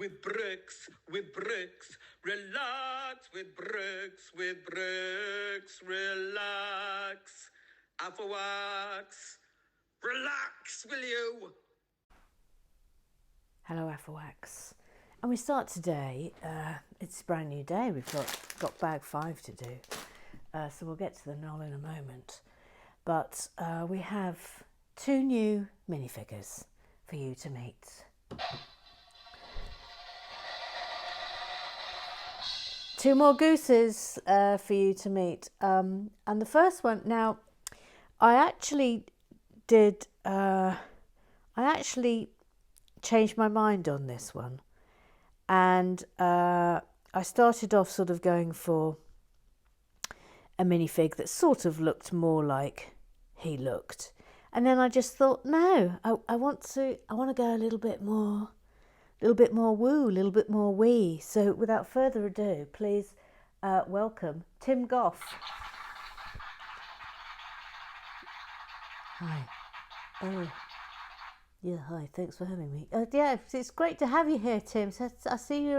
with bricks, relax with bricks, relax. Alpha wax, relax, will you? Hello, Afrowax. And we start today, it's a brand new day, we've got bag 5 to do, so we'll get to the knoll in a moment. But we have 2 new minifigures for you to meet. 2 more gooses for you to meet. And the first one, now, I actually changed my mind on this one. And I started off sort of going for a minifig that sort of looked more like he looked. And then I just thought, no, I want to go a little bit more woo, a little bit more wee. So without further ado, please welcome Tim Gough. Hi. Oh, yeah, hi, thanks for having me. Yeah, it's great to have you here, Tim. So I see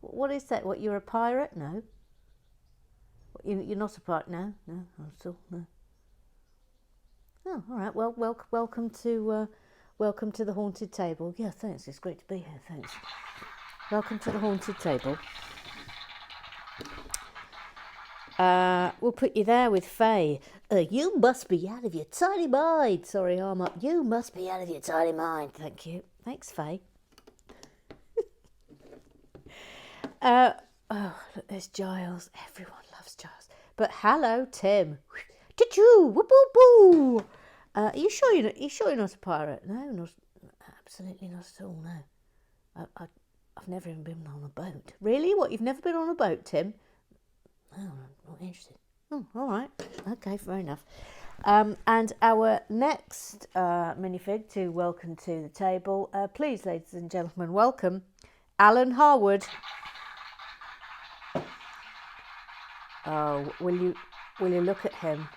what is that? What, you're a pirate? No. You're not a pirate? No, I'm still, no. Oh, all right, well, welcome to the Haunted Table. Yeah, thanks, it's great to be here, thanks. Welcome to the Haunted Table. We'll put you there with Faye. You must be out of your tiny mind. Sorry, arm up. You must be out of your tiny mind. Thank you. Thanks, Faye. Oh, look, there's Giles. Everyone loves Giles. But hello, Tim. Choo-choo, whoop-whoop-boo. Are you sure you're not a pirate? No, not absolutely not at all. No, I've never even been on a boat. Really? What? You've never been on a boat, Tim? Oh, I'm not interested. Oh, all right. Okay, fair enough. And our next minifig to welcome to the table, please, ladies and gentlemen, welcome Alan Harwood. Oh, will you look at him?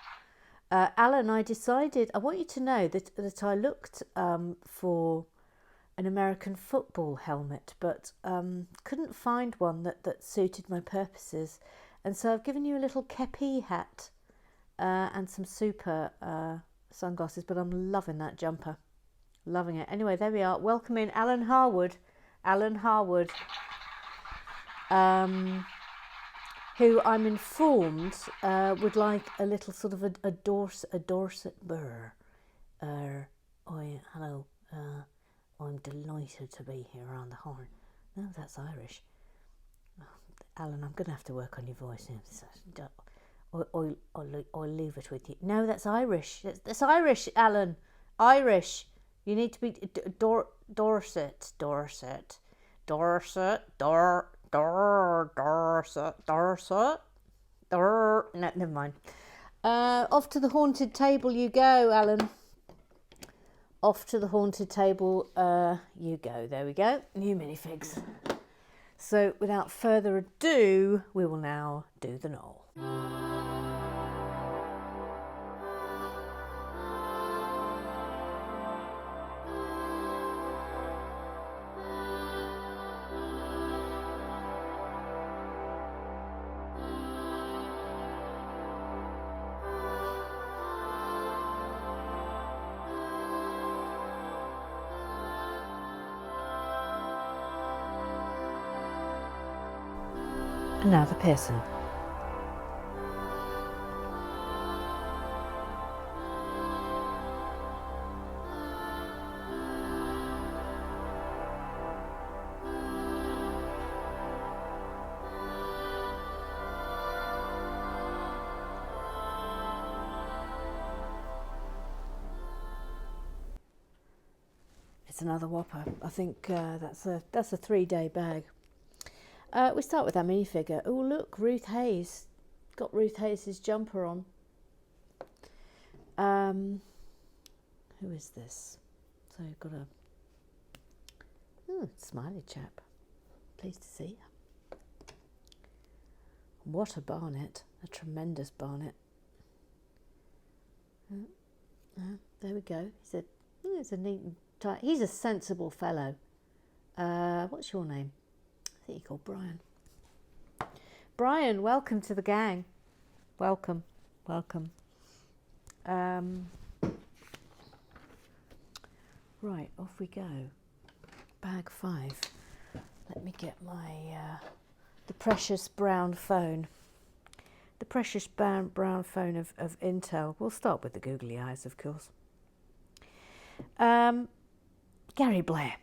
Alan, I want you to know that I looked for an American football helmet, but couldn't find one that suited my purposes. And so I've given you a little kepi hat and some super sunglasses, but I'm loving that jumper. Loving it. Anyway, there we are. Welcome in Alan Harwood. Alan Harwood, who I'm informed would like a little sort of a Dorset burr. Hello. I'm delighted to be here around the horn. No, that's Irish. Alan, I'm going to have to work on your voice. I'll leave it with you. No, that's Irish. That's Irish, Alan. Irish. You need to be Dorset. No, never mind. Off to the haunted table you go, Alan. Off to the haunted table you go. There we go. New minifigs. So without further ado, we will now do the knoll. And now the Pearson. It's another whopper. I think that's a 3-day bag. We start with our minifigure. Oh, look, Ruth Hayes. Got Ruth Hayes' jumper on. Who is this? So you've got a smiley chap. Pleased to see you. What a barnet. A tremendous barnet. There we go. He's a neat and tight. He's a sensible fellow. What's your name? I think you're called Brian. Brian, welcome to the gang. Welcome. Right, off we go. Bag 5. Let me get my the precious brown phone. The precious brown phone of Intel. We'll start with the googly eyes, of course. Gary Blair.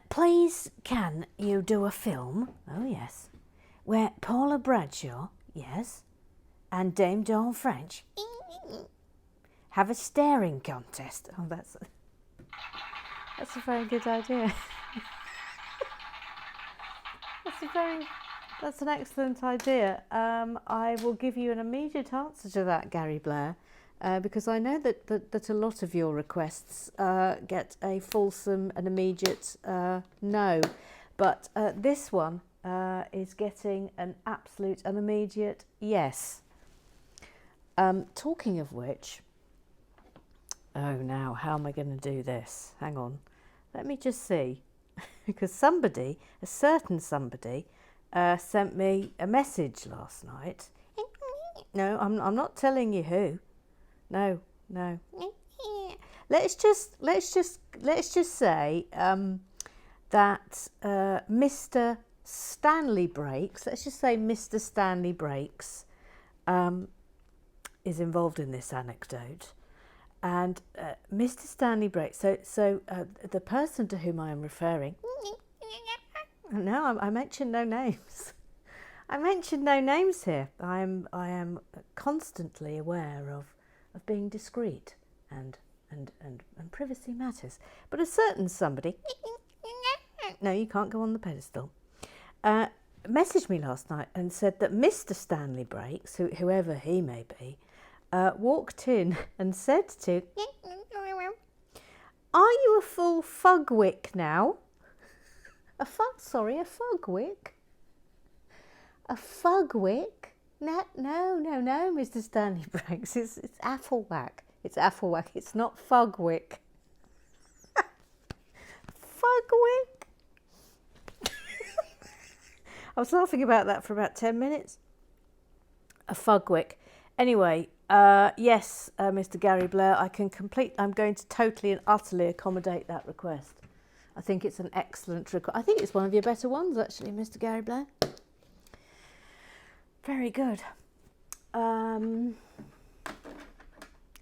Please, can you do a film? Oh, yes. Where Paula Bradshaw, yes, and Dame Dawn French have a staring contest. Oh, that's a very good idea. That's an excellent idea. I will give you an immediate answer to that, Gary Blair, because I know that a lot of your requests get a fulsome and immediate no, but this one is getting an absolute and immediate yes. Talking of which, oh, now how am I going to do this? Hang on, let me just see, because a certain somebody, sent me a message last night. No, I'm not telling you who. No. Let's just say that Mr. Stanley Breaks. Let's just say Mr. Stanley Breaks is involved in this anecdote, and Mr. Stanley Breaks. So the person to whom I am referring. No, I mentioned no names. I mentioned no names here. I am constantly aware of being discreet and privacy matters. But a certain somebody, no, you can't go on the pedestal, messaged me last night and said that Mr. Stanley Breaks, whoever he may be, walked in and said to, "Are you a full fugwick now?" A fugwick? A fugwick? No, Mr. Stanley Breaks. It's Afflewack. It's Afflewack. It's not fugwick. Fugwick? I was laughing about that for about 10 minutes. A fugwick. Anyway, yes, Mr. Gary Blair, I'm going to totally and utterly accommodate that request. I think it's an excellent request. I think it's one of your better ones, actually, Mr. Gary Blair. Very good.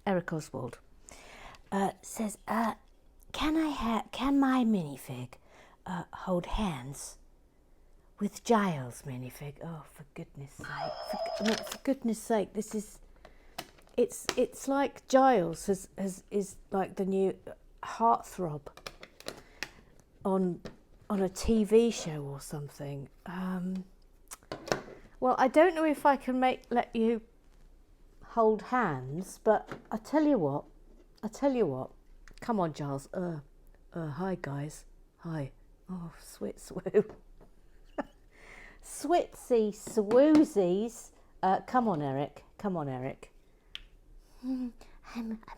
Eric Oswald says, can my minifig hold hands with Giles' minifig? Oh, for goodness sake! For goodness sake, this is. It's like Giles is like the new heartthrob on a TV show or something. Well, I don't know if I can let you hold hands, but I tell you what. Come on, Giles. Hi guys. Hi. Oh, swoo. Switsy swoozies. Come on, Eric. I'm a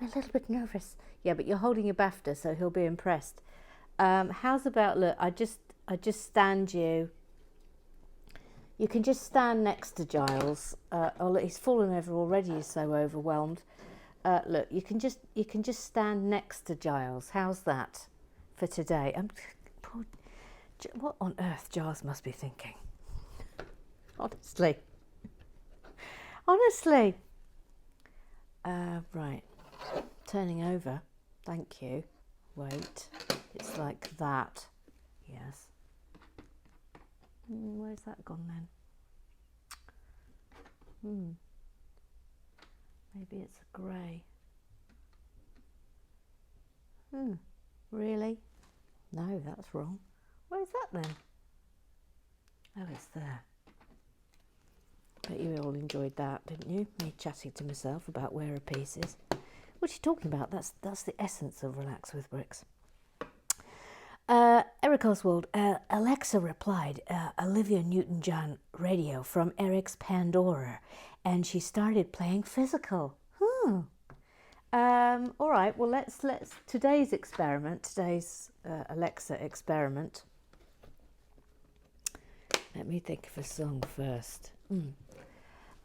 little bit nervous. Yeah, but you're holding your BAFTA, so he'll be impressed. How's about, look, I just stand you. You can just stand next to Giles. Oh, look, he's fallen over already. He's so overwhelmed. Look, you can just stand next to Giles. How's that for today? What on earth Giles must be thinking? Honestly. Right. Turning over. Thank you. Wait. It's like that. Yes. Where's that gone then? Maybe it's a grey. Really? No, that's wrong. Where's that then? Oh, it's there. Bet you all enjoyed that, didn't you? Me chatting to myself about where a piece is. What are you talking about? That's the essence of Relax with Bricks. Eric Oswald, Alexa replied, Olivia Newton-John radio from Eric's Pandora, and she started playing Physical. All right. Well, let's today's Alexa experiment. Let me think of a song first.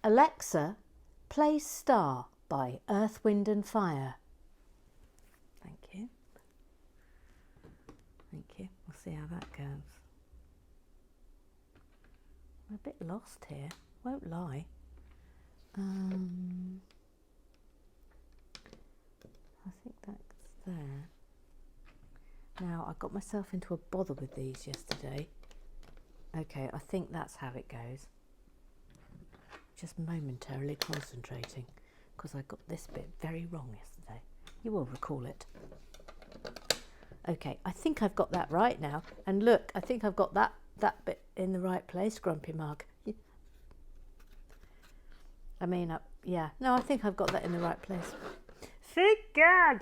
Alexa, play Star by Earth, Wind and Fire. Thank you. Thank you. We'll see how that goes. I'm a bit lost here, won't lie. I think that's there. Now, I got myself into a bother with these yesterday. Okay, I think that's how it goes. Just momentarily concentrating, because I got this bit very wrong yesterday. You will recall it. Okay, I think I've got that right now. And look, I think I've got that bit in the right place, Grumpy Mug. Yeah. No, I think I've got that in the right place. Thank God!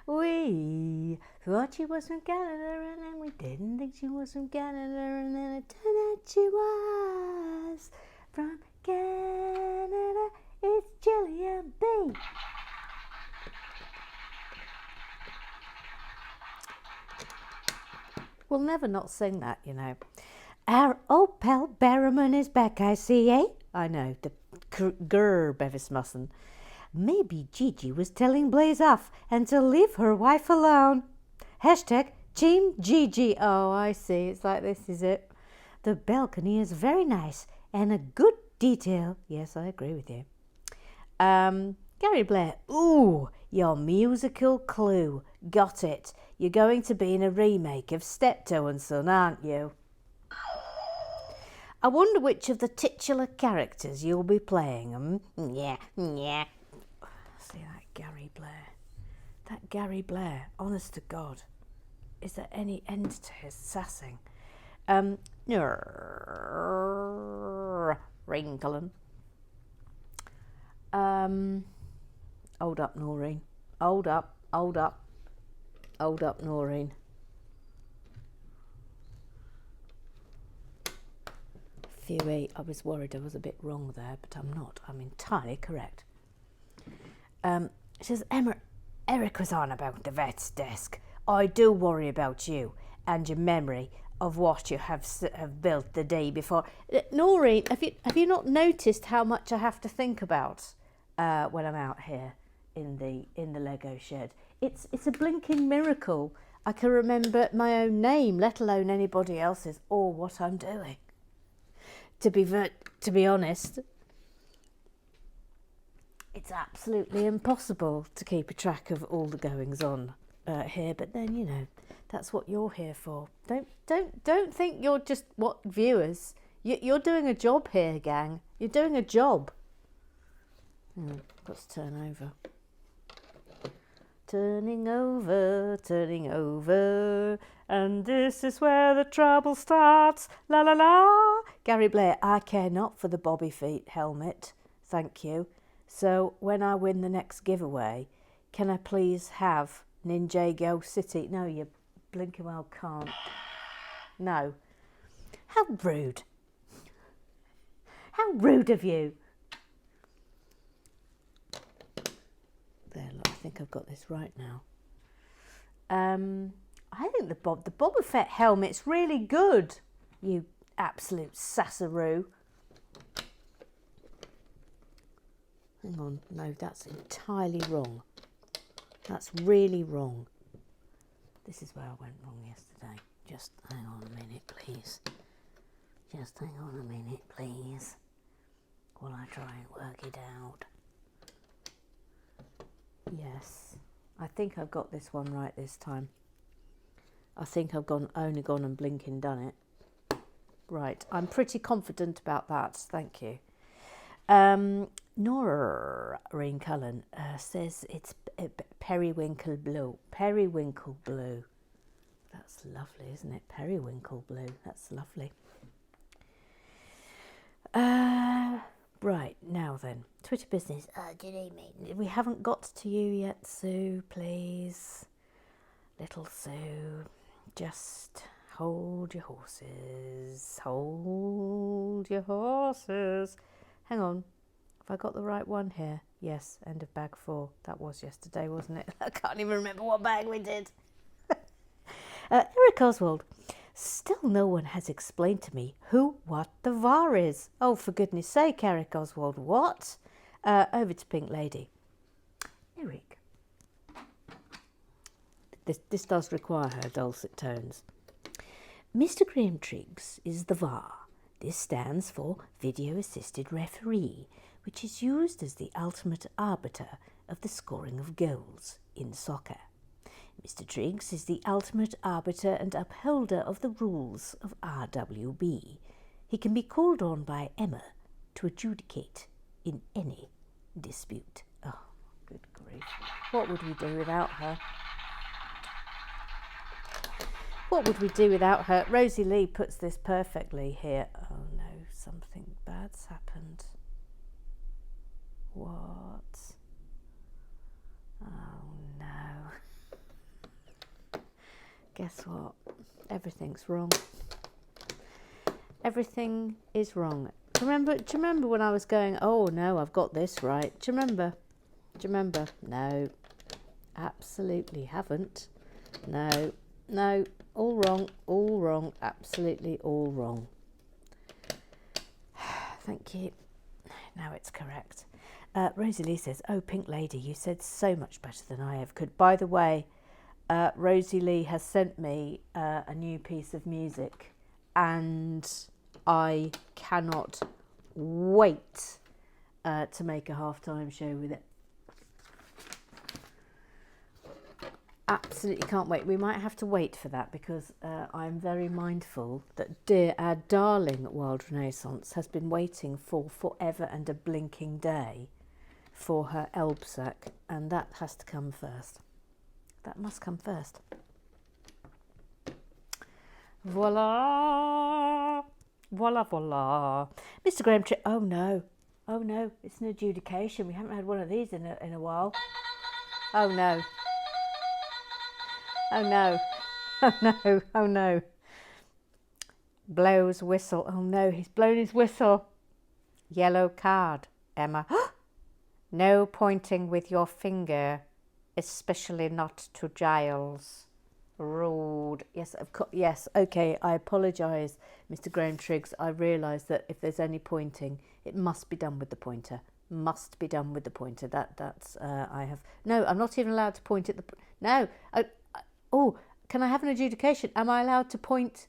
We thought she was from Canada, and then we didn't think she was from Canada, and then it turned out she was from Canada. It's Gillian B. We'll never not sing that, you know. Our old pal Berriman is back, I see, eh? I know, the grr Bevis mustn't. Maybe Gigi was telling Blaze off and to leave her wife alone. Hashtag Team Gigi. Oh, I see. It's like this, is it? The balcony is very nice and a good detail. Yes, I agree with you. Gary Blair. Ooh, your musical clue. Got it. You're going to be in a remake of Steptoe and Son, aren't you? I wonder which of the titular characters you'll be playing. Yeah. See that Gary Blair. That Gary Blair, honest to God. Is there any end to his sassing? Ringling. Hold up, Noreen. Hold up, Noreen. Theory, I was worried I was a bit wrong there, but I'm not. I'm entirely correct. She says, Eric was on about the vet's desk. I do worry about you and your memory of what you have built the day before. Noreen, have you not noticed how much I have to think about when I'm out here in the Lego shed? It's a blinking miracle I can remember my own name, let alone anybody else's, or what I'm doing. To be honest, it's absolutely impossible to keep a track of all the goings on here. But then, you know, that's what you're here for. Don't think you're just viewers. You're doing a job here, gang. You're doing a job. Got to turn over. Turning over, and this is where the trouble starts. La la la. Gary Blair, I care not for the Bobby Feet helmet, thank you. So when I win the next giveaway, can I please have Ninjago City? No, you blinking well can't. No. How rude. How rude of you. There, look, I think I've got this right now. I think the Boba Fett helmet's really good, you absolute sassaroo. Hang on, no, that's entirely wrong. That's really wrong. This is where I went wrong yesterday. Just hang on a minute, please. Just hang on a minute, please, while I try and work it out. Yes, I think I've got this one right this time. I think I've only gone and blinking done it. Right, I'm pretty confident about that, thank you. Noreen Cullen says it's periwinkle blue. Periwinkle blue. That's lovely, isn't it? Periwinkle blue. That's lovely. Right, now then. Twitter business. Good evening. We haven't got to you yet, Sue, please. Little Sue. Just Hold your horses. Hold your horses. Hang on. Have I got the right one here? Yes, end of bag 4. That was yesterday, wasn't it? I can't even remember what bag we did. Eric Oswald. Still no one has explained to me what the VAR is. Oh, for goodness sake, Eric Oswald, what? Over to Pink Lady. Eric. This does require her dulcet tones. Mr. Graham Triggs is the VAR. This stands for Video Assisted Referee, which is used as the ultimate arbiter of the scoring of goals in soccer. Mr. Triggs is the ultimate arbiter and upholder of the rules of RWB. He can be called on by Emma to adjudicate in any dispute. Oh, good grief. What would we do without her? What would we do without her? Rosie Lee puts this perfectly here. Oh no, something bad's happened. What? Oh no. Guess what? Everything's wrong. Everything is wrong. Do you remember when I was going, oh no, I've got this right? Do you remember? No. Absolutely haven't. No. All wrong. Absolutely all wrong. Thank you. Now it's correct. Rosie Lee says, oh, Pink Lady, you said so much better than I ever could. By the way, Rosie Lee has sent me a new piece of music and I cannot wait to make a halftime show with it. Absolutely can't wait. We might have to wait for that because I'm very mindful that our darling Wild Renaissance has been waiting for forever and a blinking day for her Elbsack, and that has to come first. That must come first. Voila! Voila! Mr. Graham Triggs. Oh no, it's an adjudication. We haven't had one of these in a while. Oh no. Oh no. Blows whistle. Oh no, he's blown his whistle. Yellow card, Emma. No pointing with your finger, especially not to Giles. Rude. Yes, of course. Yes, okay, I apologise, Mr. Graham Triggs. I realise that if there's any pointing, it must be done with the pointer. That's I have. No, I'm not even allowed to point at the. No. Oh, can I have an adjudication? Am I allowed to point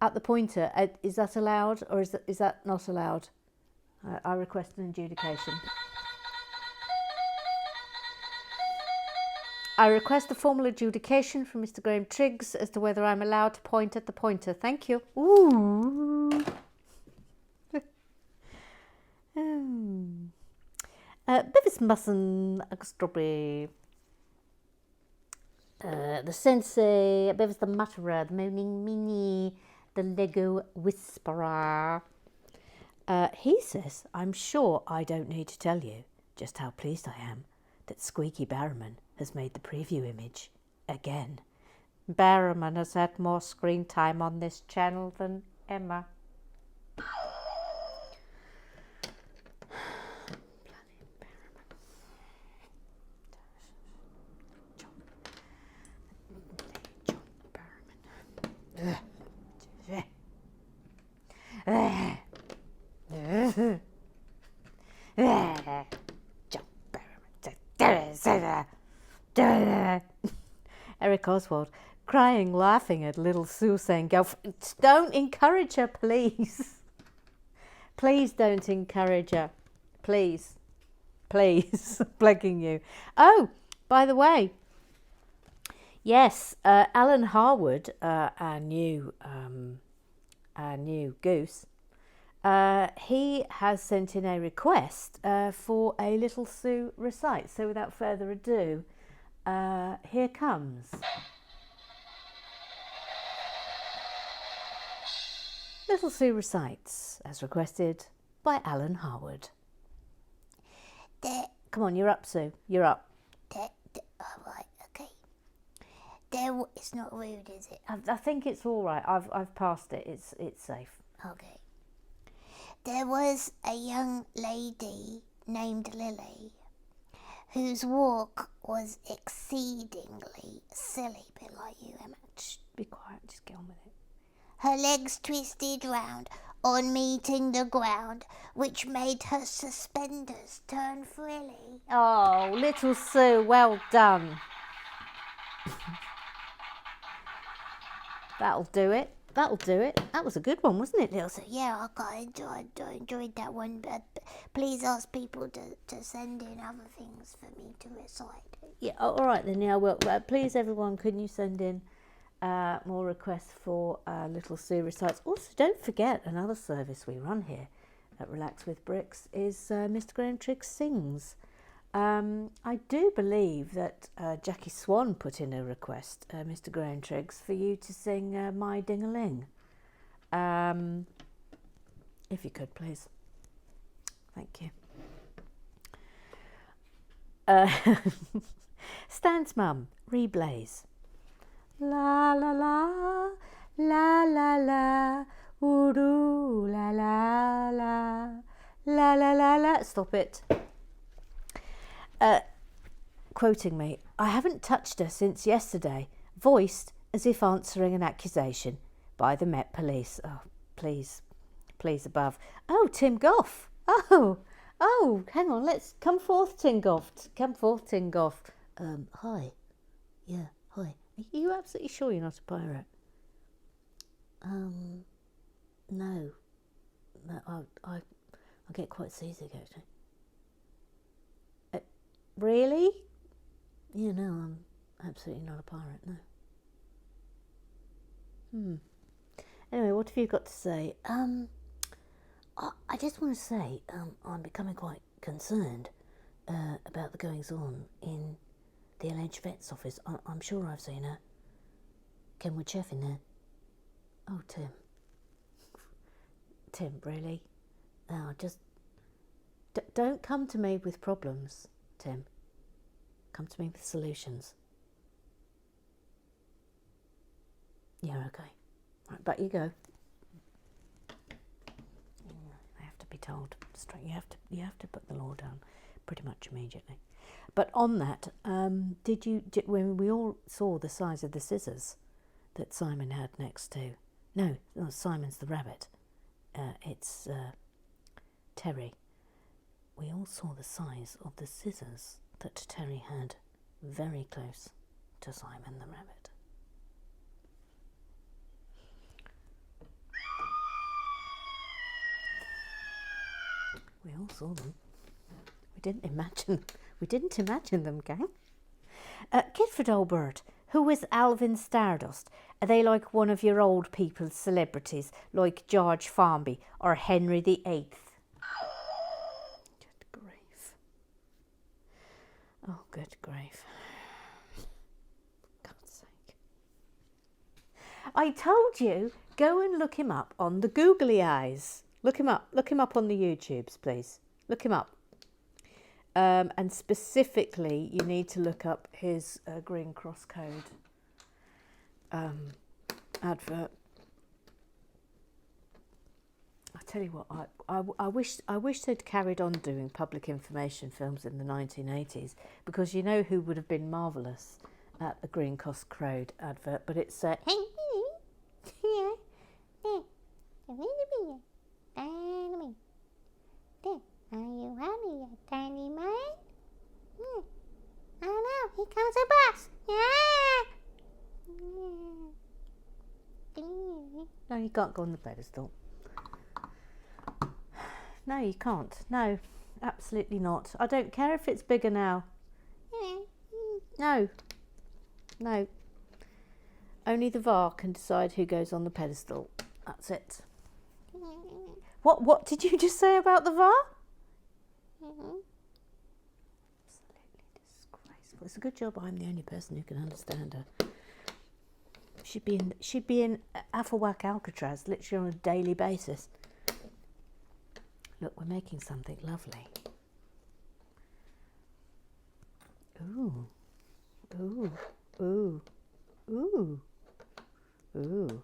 at the pointer? Is that allowed or is that not allowed? I request an adjudication. I request a formal adjudication from Mr. Graham Triggs as to whether I'm allowed to point at the pointer. Thank you. Ooh. Bevis Musson, strawberry. The Sensei, Bevis the Mutterer, the Moaning Mini, the Lego Whisperer. He says, I'm sure I don't need to tell you just how pleased I am that Squeaky Barrowman has made the preview image again. Barrowman has had more screen time on this channel than Emma. Eric Oswald crying, laughing at little Sue saying, Gough, don't encourage her, please. Please don't encourage her. Please. Begging you. Oh, by the way, yes, Alan Harwood, our new goose, he has sent in a request for a little Sue recite. So without further ado, here comes. Little Sue recites, as requested by Alan Harwood. Come on, you're up, Sue. You're up. All right, okay. It's not rude, is it? I think it's all right. I've passed it. It's safe. Okay. There was a young lady named Lily whose walk was exceedingly silly, a bit like you, Emma. Shh, be quiet. Just get on with it. Her legs twisted round on meeting the ground, which made her suspenders turn frilly. Oh, little Sue, well done. That'll do it. That'll do it. That was a good one, wasn't it, little Sue? Yeah, I enjoyed that one, but please ask people to send in other things for me to recite. Yeah, all right then. Yeah, well, please, everyone, can you send in more requests for Little Sue Recites? Also, don't forget another service we run here at Relax with Bricks is Mr. Graham Triggs Sings. I do believe that Jackie Swan put in a request, Mr. Graham Triggs, for you to sing My Ding-a-Ling. If you could, please. Thank you. Stan's mum, Reblaze. La la la, la la la, oo la la la, la la la la. Stop it. Quoting me, I haven't touched her since yesterday, voiced as if answering an accusation by the Met Police. Oh, please, please above. Oh, Tim Gough. Oh, hang on, let's come forth, Tim Gough. Come forth, Tim Gough. Hi. Yeah, hi. Are you absolutely sure you're not a pirate? No. No, I get quite seasick, actually. Really? Yeah, no, I'm absolutely not a pirate, no. Anyway, what have you got to say? I just want to say, I'm becoming quite concerned about the goings-on in the alleged vet's office. I'm sure I've seen a Kenwood chef in there. Oh, Tim. Tim, really? Oh, just... don't come to me with problems, Tim. Come to me with solutions. Yeah, okay. Right, back you go. I have to be told straight. You have to put the law down pretty much immediately. But on that, when we all saw the size of the scissors that Simon had next to... No, Simon's the rabbit. It's Terry. We all saw the size of the scissors that Terry had very close to Simon the rabbit. We all saw them. We didn't imagine them, gang. Kidford, old bird, who is Alvin Stardust? Are they like one of your old people's celebrities, like George Formby or Henry VIII? Good grief. Oh, good grief. God's sake. I told you, go and look him up on the googly eyes. Look him up on the YouTubes, please. Look him up. And specifically, you need to look up his Green Cross Code advert. I tell you what, I wish they'd carried on doing public information films in the 1980s, because you know who would have been marvellous at the Green Cross Code advert, but it's Are you happy, tiny man? Oh no, here comes a bus. No, you can't go on the pedestal. No, you can't. No, absolutely not. I don't care if it's bigger now. No. Only the VAR can decide who goes on the pedestal. That's it. What did you just say about the VAR? Absolutely disgraceful. It's a good job I'm the only person who can understand her. She'd be in Affelwack Alcatraz literally on a daily basis. Look, we're making something lovely. Ooh. Ooh. Ooh.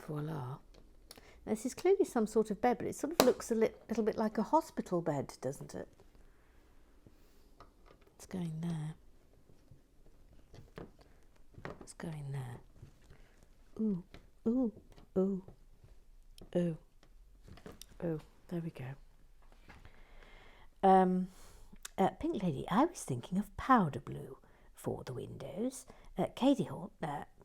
Voila. This is clearly some sort of bed, but it sort of looks a little bit like a hospital bed, doesn't it? It's going there. It's going there. Ooh, ooh, ooh, ooh, ooh. There we go. Pink Lady, I was thinking of powder blue for the windows. Katie Hall,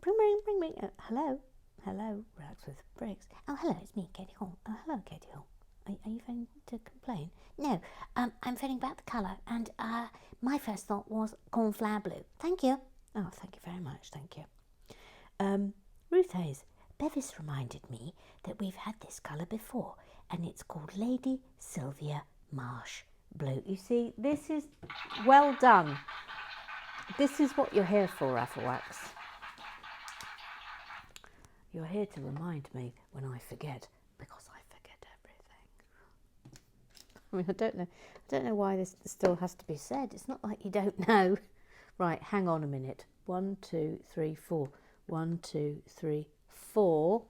bring me. Hello, Rags with Bricks. Oh, hello, it's me, Katie Hall. Oh, hello, Katie Hall. Are you phoning to complain? No, I'm phoning about the colour, and my first thought was cornflower blue. Thank you. Oh, thank you very much, thank you. Ruth Hayes, Bevis reminded me that we've had this colour before, and it's called Lady Sylvia Marsh Blue. You see, this is well done. This is what you're here for, Afterwax. You're here to remind me when I forget, because I forget everything. I mean, I don't know why this still has to be said. It's not like you don't know. Right, hang on a minute. 1, 2, 3, 4. 1, 2, 3, 4.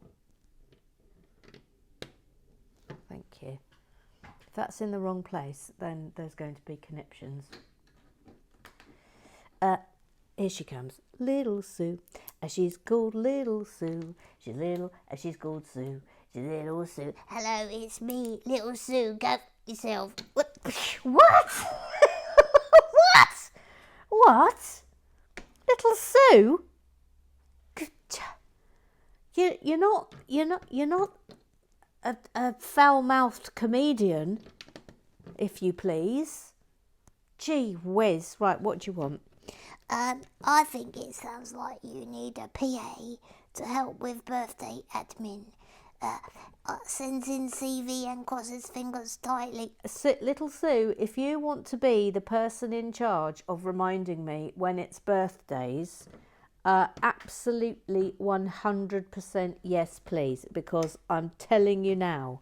Thank you. If that's in the wrong place, then there's going to be conniptions. Here she comes. Little Sue. She's called Little Sue. She's little, she's called Sue. She's Little Sue. Hello, it's me, Little Sue. Go yourself. What? What? What? Little Sue? You're not a foul-mouthed comedian, if you please. Gee whiz. Right, what do you want? I think it sounds like you need a PA to help with birthday admin. Sends in CV and crosses fingers tightly. Little Sue, if you want to be the person in charge of reminding me when it's birthdays, absolutely 100% yes, please, because I'm telling you now,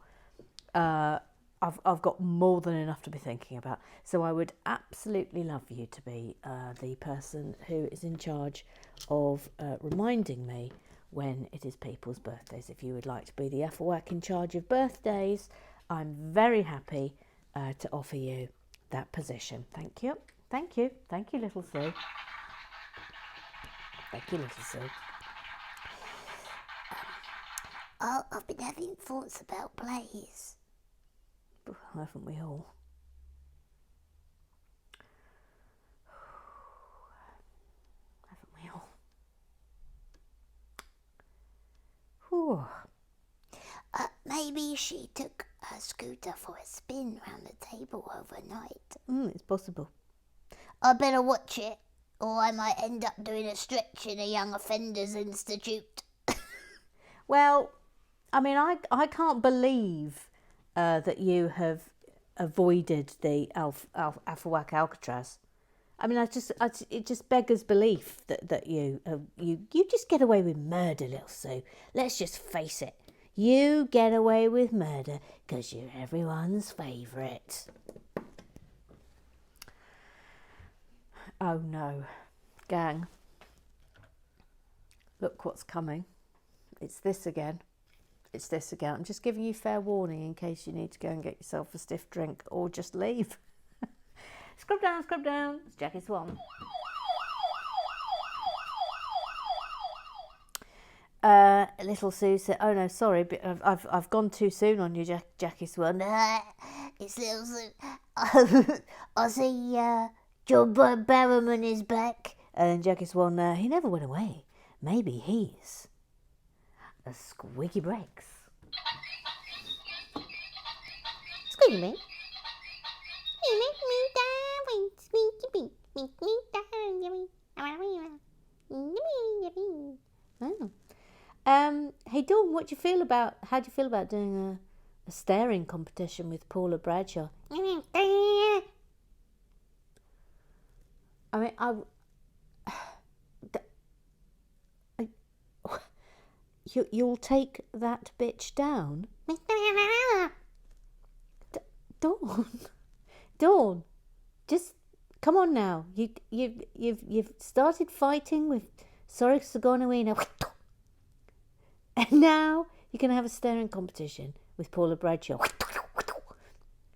I've got more than enough to be thinking about. So I would absolutely love you to be the person who is in charge of reminding me when it is people's birthdays. If you would like to be the Ethelwack in charge of birthdays, I'm very happy to offer you that position. Thank you. Thank you. Thank you, Little Sue. Thank you, Little Sue. I've been having thoughts about plays. Haven't we all? Haven't we all? Whew. Maybe she took her scooter for a spin round the table overnight. It's possible. I better watch it, or I might end up doing a stretch in a Young Offenders Institute. Well, I mean, I can't believe that you have avoided the Alphawack Alcatraz. I mean, it just beggars belief that you just get away with murder, Little Sue. Let's just face it. You get away with murder because you're everyone's favourite. Oh no, gang. Look what's coming. It's this again. It's this again. I'm just giving you fair warning in case you need to go and get yourself a stiff drink or just leave. Scrub down. It's Jackie Swan. Little Sue said, "Oh no, sorry, but I've gone too soon on you, Jackie Swan." It's Little Sue. I see John Barrowman is back. And Jackie Swan, he never went away. Maybe he's a squeaky brakes. Squeaky me. You make me die, squeaky make me die. Oh. Hey Dawn, how do you feel about doing a staring competition with Paula Bradshaw? I mean, you'll take that bitch down? Dawn, just Come on now. You've started fighting with Sorry Sagonawina. And now you're going to have a staring competition with Paula Bradshaw.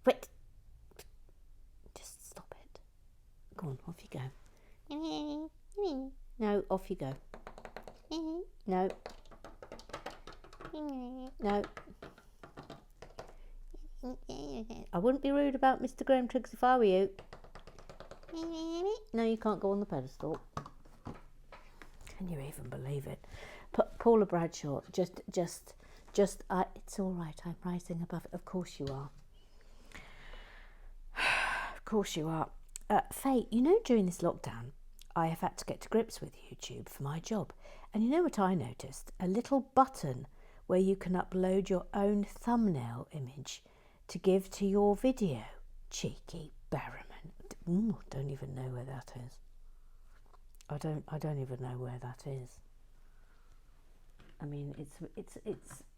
Wait. Just stop it. Go on, off you go. No, off you go. No. No. I wouldn't be rude about Mr. Graham Triggs if I were you. No, you can't go on the pedestal. Can you even believe it? Paula Bradshaw, it's all right. I'm rising above it. Of course you are. Of course you are. Faye, you know, during this lockdown, I have had to get to grips with YouTube for my job. And you know what I noticed? A little button where you can upload your own thumbnail image to give to your video. Cheeky Barrowman. Don't even know where that is. I don't even know where that is. I mean,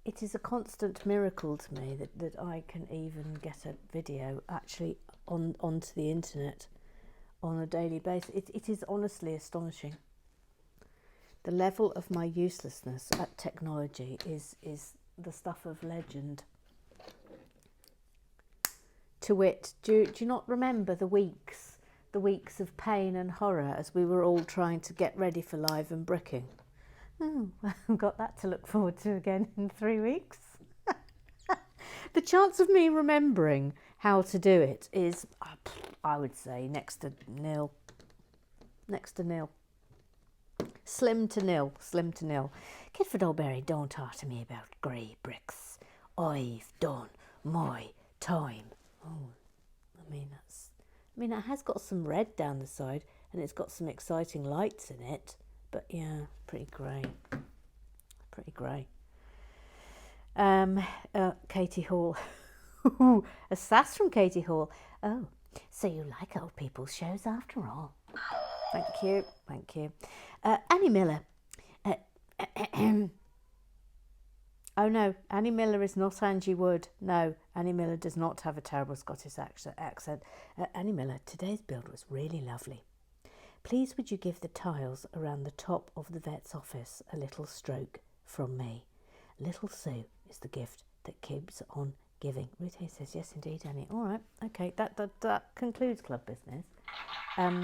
it is a constant miracle to me that I can even get a video actually onto the internet on a daily basis. It is honestly astonishing. The level of my uselessness at technology is the stuff of legend. To wit, do you not remember the weeks of pain and horror as we were all trying to get ready for live and bricking? Oh, I've got that to look forward to again in 3 weeks. The chance of me remembering how to do it is, I would say, next to nil. Next to nil. Slim to nil. Kidford Oldberry, don't talk to me about grey bricks. I've done my time. Oh, I mean, it has got some red down the side and it's got some exciting lights in it. But yeah, pretty grey. Katie Hall. A sass from Katie Hall. Oh, so you like old people's shows after all. Thank you. Annie Miller. Oh no, Annie Miller is not Angie Wood. No, Annie Miller does not have a terrible Scottish accent. Annie Miller, today's build was really lovely. Please would you give the tiles around the top of the vet's office a little stroke from me? Little Sue is the gift that keeps on giving. Ruth Hay says, yes indeed, Annie. All right, okay, that concludes club business. All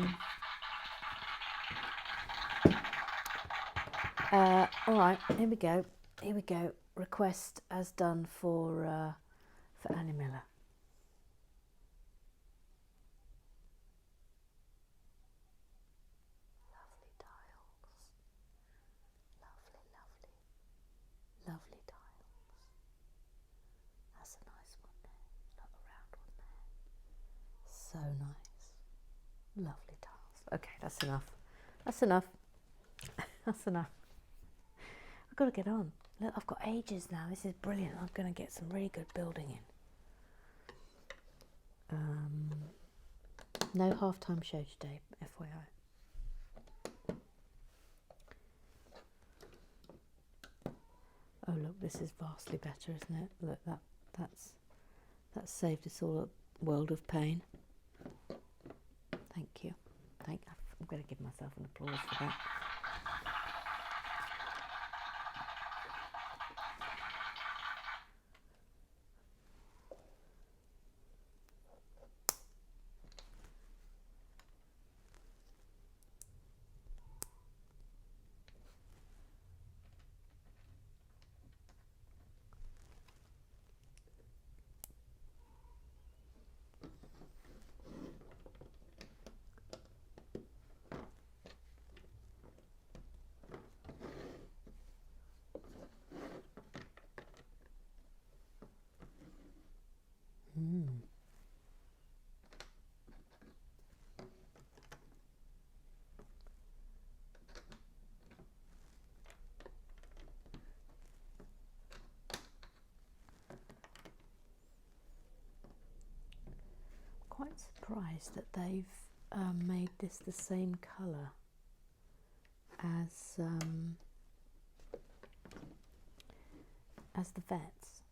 right, here we go. Request as done for Annie Miller. Lovely tiles. Lovely tiles. That's a nice one there. Not a round one there. So nice. Lovely tiles. Okay, that's enough. That's enough. I've got to get on. Look, I've got ages now. This is brilliant. I'm going to get some really good building in. No half-time show today, FYI. Oh look, this is vastly better, isn't it? Look, that's saved us all a world of pain. Thank you. I'm going to give myself an applause for that. Quite surprised that they've made this the same colour as the vets.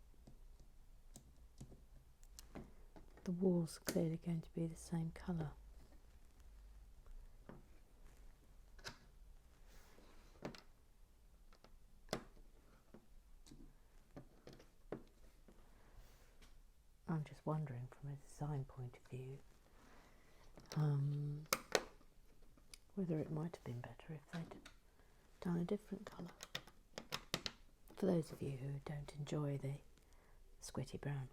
The walls are clearly going to be the same colour. wondering from a design point of view whether it might have been better if they'd done a different colour. For those of you who don't enjoy the squitty brown.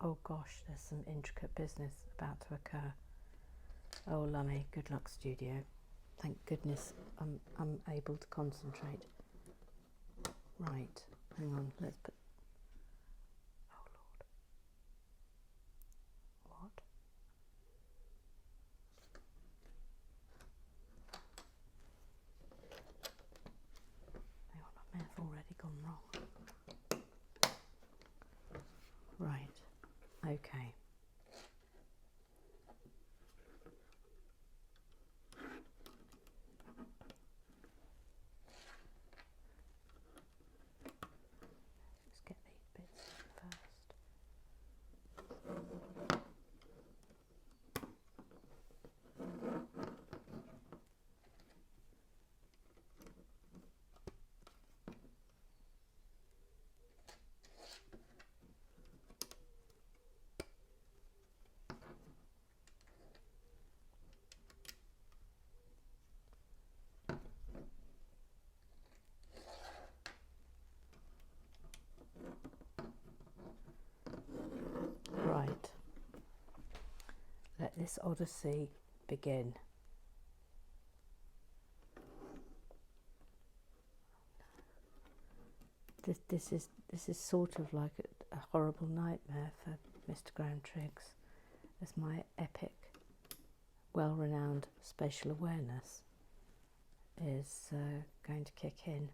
Oh gosh, there's some intricate business about to occur. Oh Lummy, good luck studio. Thank goodness I'm able to concentrate. Right, hang on, let's put... Oh Lord. What? Hang on, I may have already gone wrong. Right, okay. Let's get these bits first. Right, let this odyssey begin. This is sort of like a horrible nightmare for Mr. Groundtriggs, as my epic, well-renowned spatial awareness is going to kick in.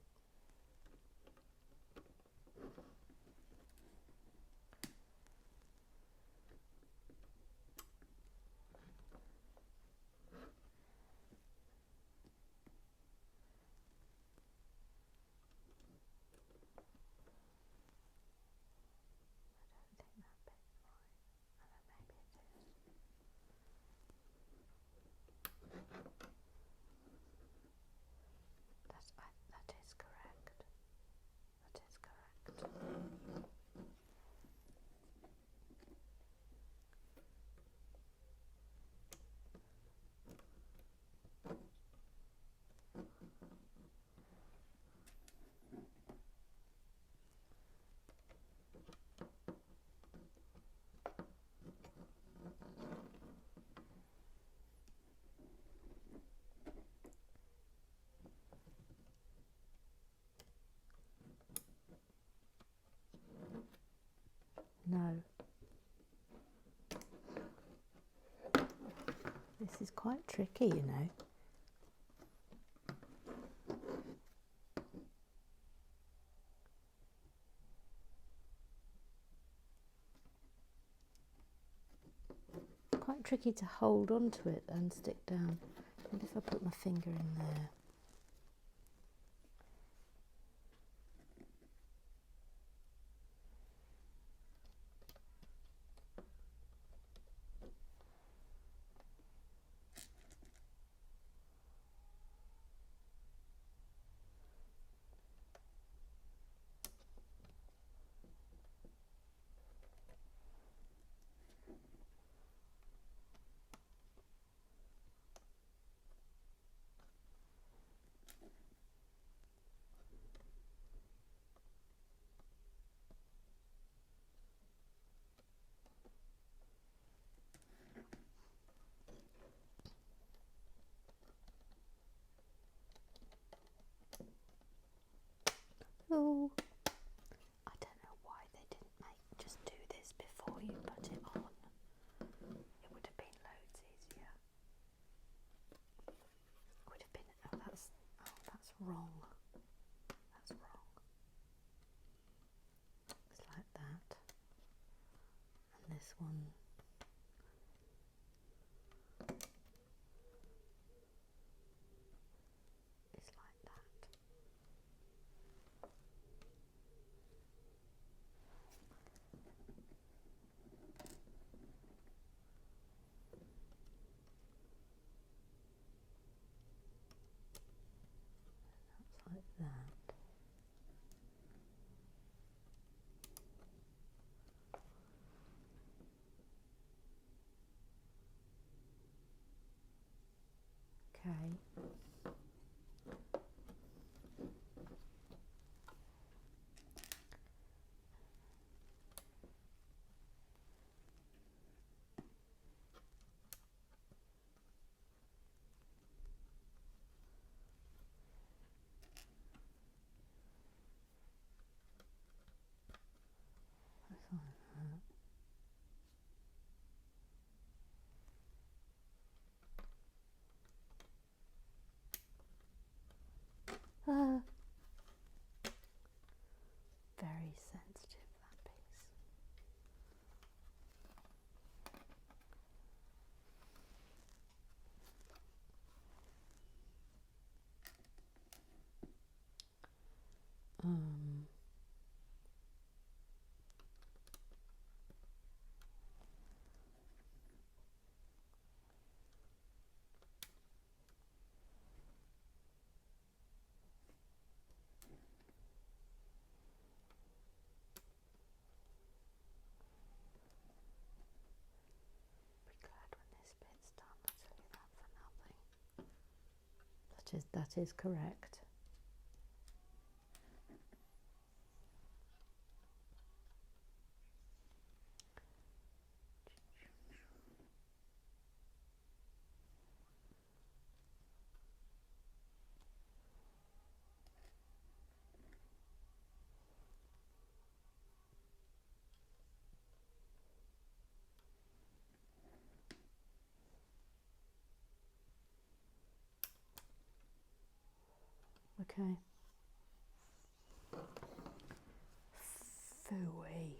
That is correct. That is correct. No. This is quite tricky, you know. Quite tricky to hold onto it and stick down. What if I put my finger in there? Oh, I don't know why they didn't just do this before you put it on. It would have been loads easier. It would have been, that's wrong. That's wrong. It's like that. And this one. Is like that. Okay. Very sensitive, that piece. Be glad when this bit's done, I'll tell you that for nothing. That is correct. Okay. Phooey.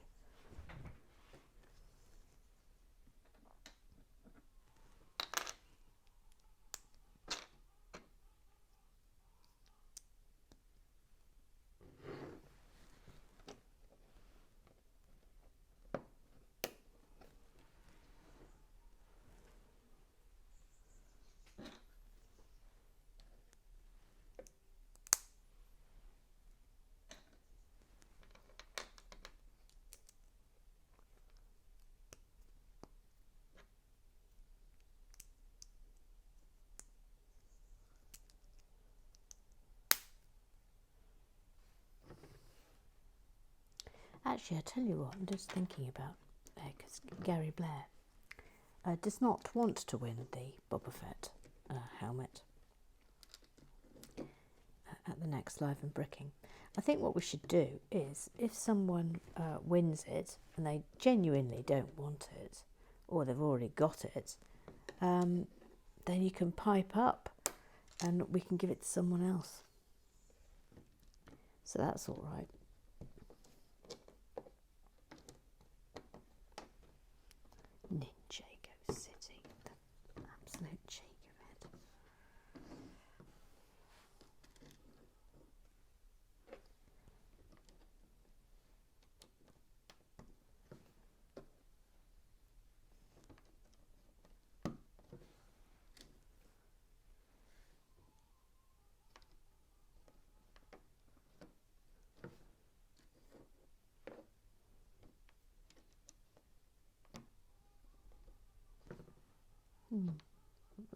Actually, I tell you what, I'm just thinking about, because Gary Blair does not want to win the Boba Fett helmet at the next Live and Bricking. I think what we should do is, if someone wins it and they genuinely don't want it, or they've already got it, then you can pipe up and we can give it to someone else. So that's all right. Ninjago City, the absolute cheek of it.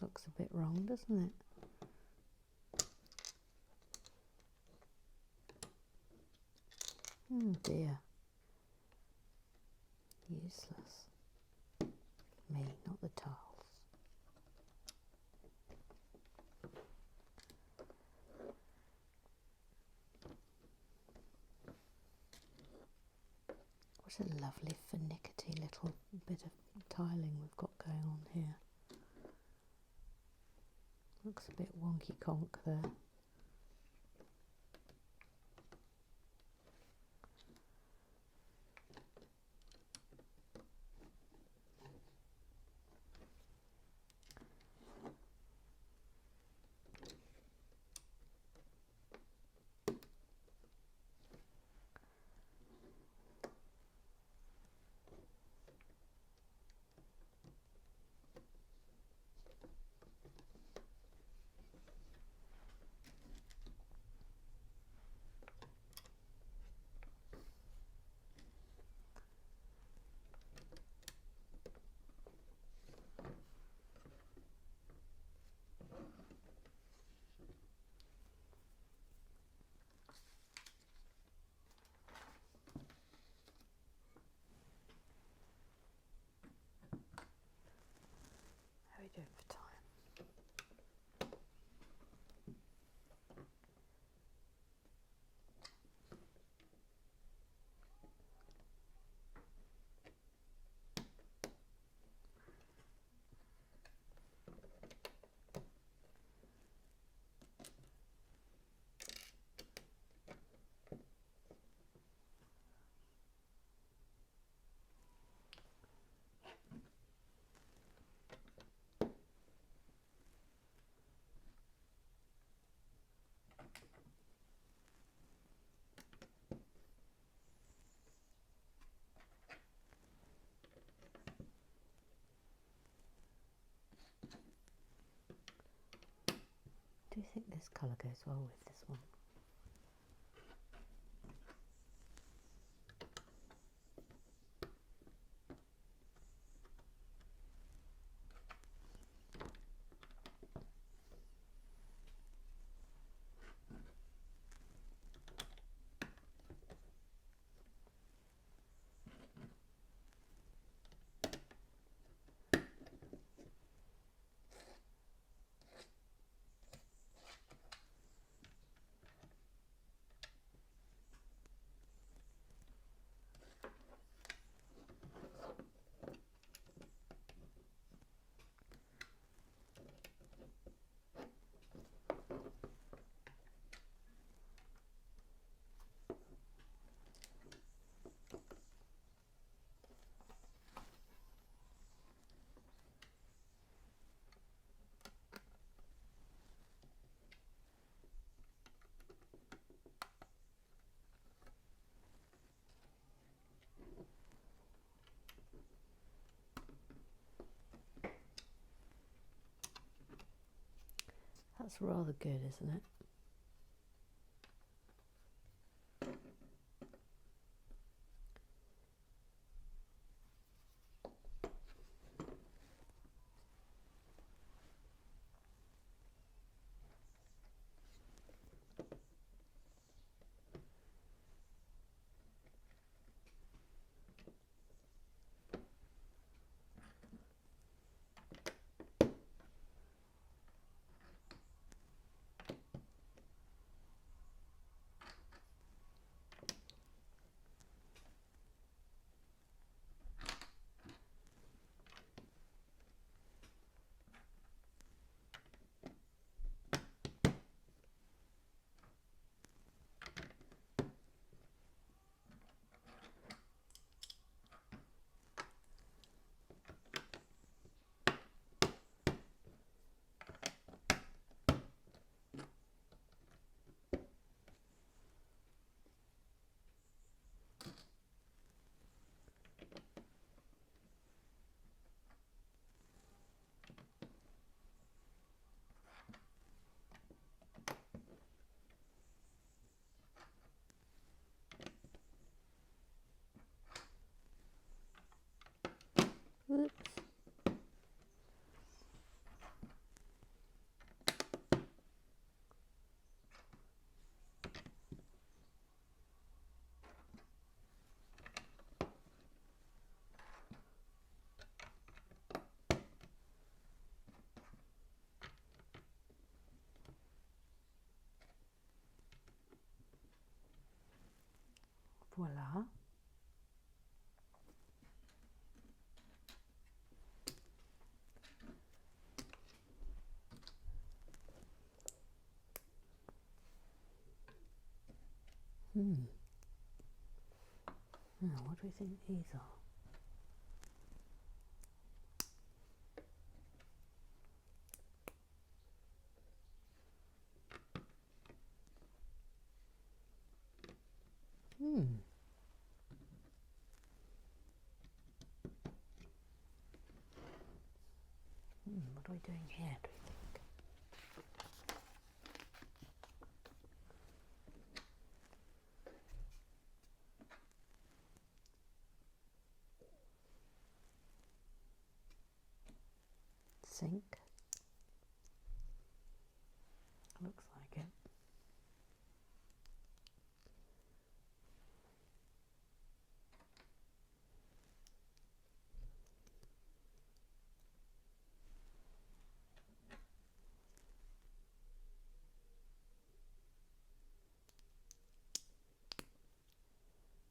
Looks a bit wrong, doesn't it? Oh dear. Useless. Me, not the tiles. What a lovely finicky little bit of tiling we've got going on here. Looks a bit wonky conk there. do you think this colour goes well with this one? That's rather good, isn't it? Oops. Voila. Now, what do we think these are? What are we doing here, do you think? Sink. Looks like it.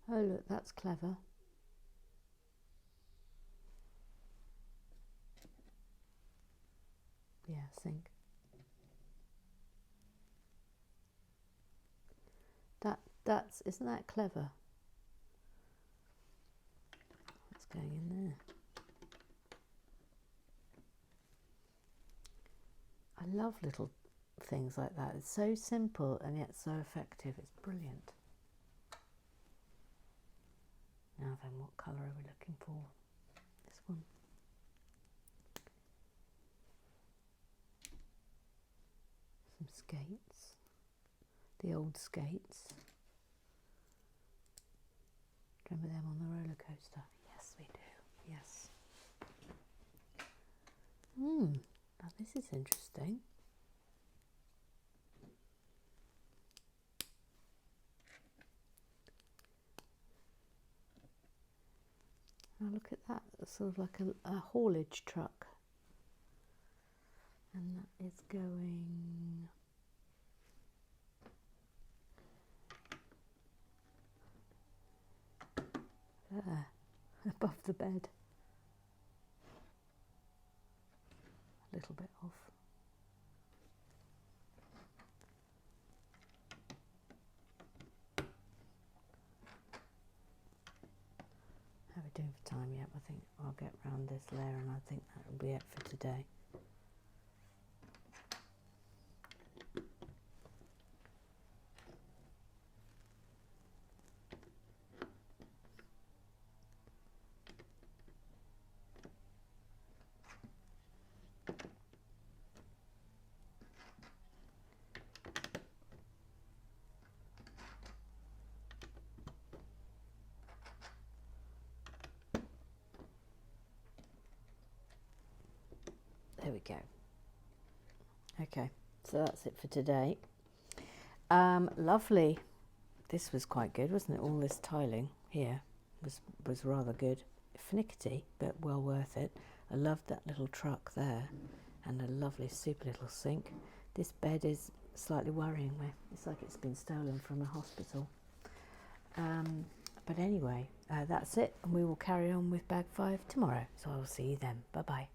Oh look, that's clever. Yeah, sink. That's isn't that clever? What's going in there? I love little things like that. It's so simple and yet so effective. It's brilliant. Now then, what colour are we looking for? This one. Some skates, the old skates. Remember them on the roller coaster? Yes, we do. Yes. Now this is interesting. Now look at that. It's sort of like a haulage truck. And that is going there, above the bed. A little bit off. How are we doing for time? Yep, I think I'll get round this layer and I think that will be it for today. There we go. Okay, so that's it for today. Lovely. This was quite good, wasn't it? All this tiling here was rather good. Finickety, but well worth it. I loved that little truck there and a lovely super little sink. This bed is slightly worrying me. It's like it's been stolen from a hospital. But anyway, that's it. And we will carry on with bag 5 tomorrow. So I will see you then. Bye-bye.